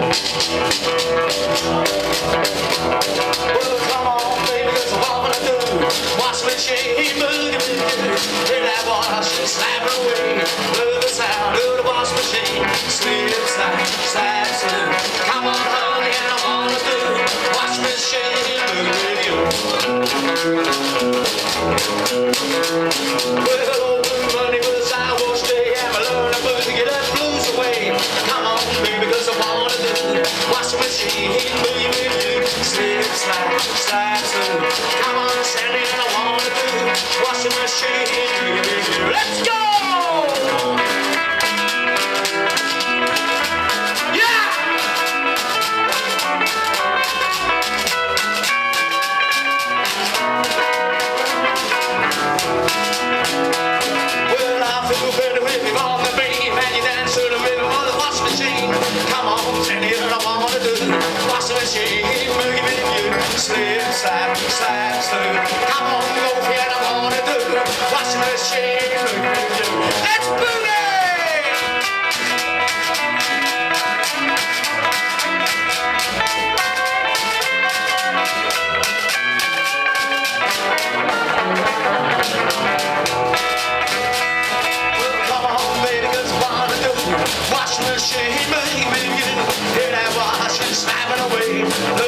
Well, come on, baby, that's what I wanna do. Wash machine, boogie-woogie. Hear that wash and slap it away. Love the sound of the wash machine. Slip, slide, slide, slip. Come on, honey, and I wanna do. Wash machine, boogie-woogie. Well, open money was I wash day. I'm a learner, but to get that blues away. Come on, baby, cause I wanna do. Wash machine, boogie-woogie. Slip, slide, slide, slip. Come on, Sandy, and I wanna do. Washing machine, boogie-woogie. Let's go! Slip, slide, slide, slip. Come on, go here, I wanna do. Washing machine, let's boogie! Well, come on, baby, 'cause I wanna do. Washing machine, boogie, boogie. Hear that wash and slapping away.